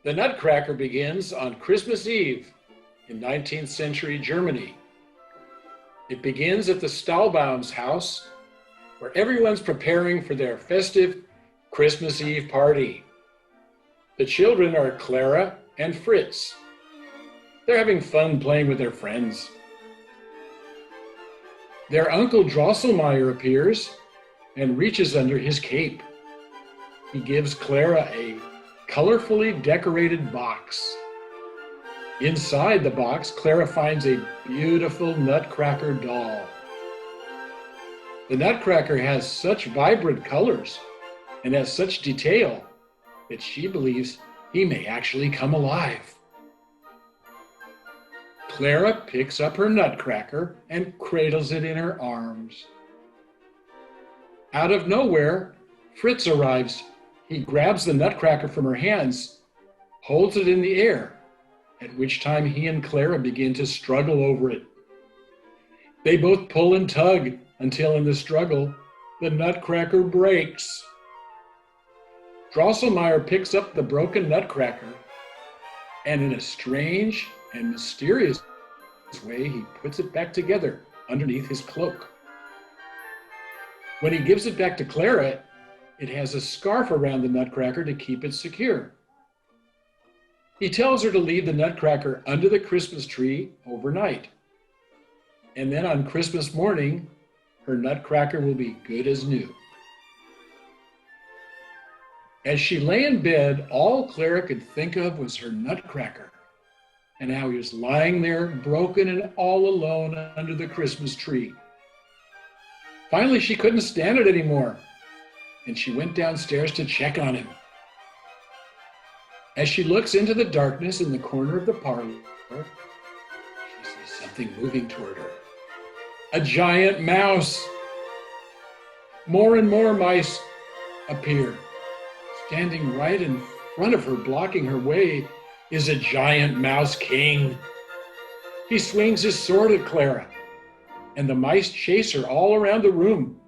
The Nutcracker begins on Christmas Eve in 19th century Germany. It begins at the Stahlbaum's house, where everyone's preparing for their festive Christmas Eve party. The children are Clara and Fritz. They're having fun playing with their friends. Their uncle Drosselmeyer appears and reaches under his cape. He gives Clara a colorfully decorated box. Inside the box, Clara finds a beautiful Nutcracker doll. The Nutcracker has such vibrant colors and has such detail that she believes he may actually come alive. Clara picks up her Nutcracker and cradles it in her arms. Out of nowhere, Fritz arrives. He grabs the Nutcracker from her hands, holds it in the air, at which time he and Clara begin to struggle over it. They both pull and tug until in the struggle, the Nutcracker breaks. Drosselmeyer picks up the broken Nutcracker, and in a strange and mysterious way, he puts it back together underneath his cloak. When he gives it back to Clara, it has a scarf around the Nutcracker to keep it secure. He tells her to leave the Nutcracker under the Christmas tree overnight. And then on Christmas morning, her Nutcracker will be good as new. As she lay in bed, all Clara could think of was her Nutcracker, and how he was lying there broken and all alone under the Christmas tree. Finally, she couldn't stand it anymore, and she went downstairs to check on him. As she looks into the darkness in the corner of the parlor, she sees something moving toward her. A giant mouse. More and more mice appear. Standing right in front of her, blocking her way, is a giant mouse king. He swings his sword at Clara, and the mice chase her all around the room.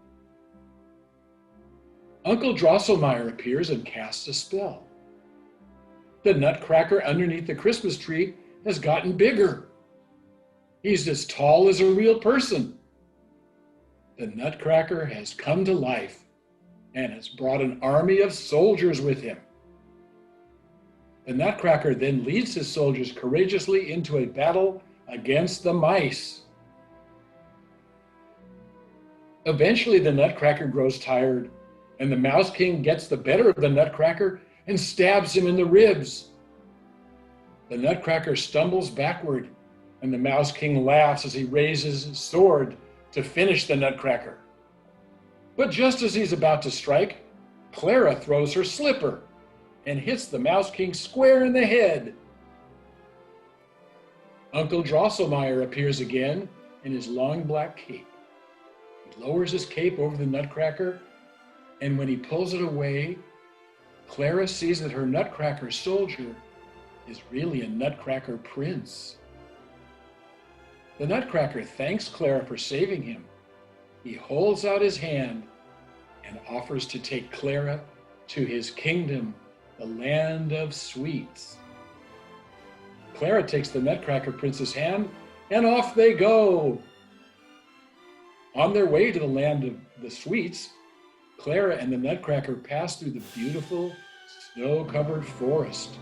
Uncle Drosselmeyer appears and casts a spell. The Nutcracker underneath the Christmas tree has gotten bigger. He's as tall as a real person. The Nutcracker has come to life and has brought an army of soldiers with him. The Nutcracker then leads his soldiers courageously into a battle against the mice. Eventually, the Nutcracker grows tired, and the Mouse King gets the better of the Nutcracker and stabs him in the ribs. The Nutcracker stumbles backward, and the Mouse King laughs as he raises his sword to finish the Nutcracker. But just as he's about to strike, Clara throws her slipper and hits the Mouse King square in the head. Uncle Drosselmeyer appears again in his long black cape. He lowers his cape over the Nutcracker, and when he pulls it away, Clara sees that her Nutcracker soldier is really a Nutcracker prince. The Nutcracker thanks Clara for saving him. He holds out his hand and offers to take Clara to his kingdom, the land of sweets. Clara takes the Nutcracker prince's hand, and off they go. On their way to the land of the sweets, Clara and the Nutcracker pass through the beautiful, snow-covered forest.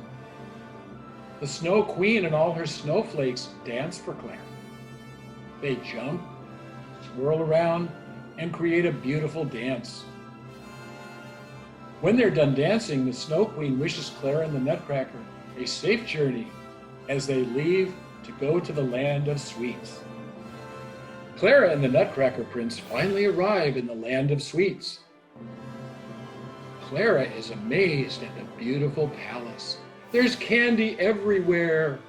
The Snow Queen and all her snowflakes dance for Clara. They jump, swirl around, and create a beautiful dance. When they're done dancing, the Snow Queen wishes Clara and the Nutcracker a safe journey as they leave to go to the land of sweets. Clara and the Nutcracker Prince finally arrive in the land of sweets. Clara is amazed at the beautiful palace. There's candy everywhere.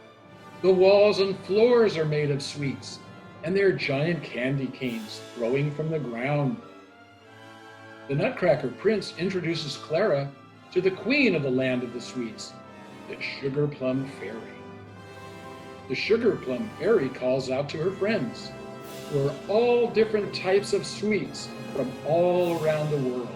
The walls and floors are made of sweets, and there are giant candy canes growing from the ground. The Nutcracker Prince introduces Clara to the queen of the land of the sweets, the Sugar Plum Fairy. The Sugar Plum Fairy calls out to her friends, who are all different types of sweets from all around the world.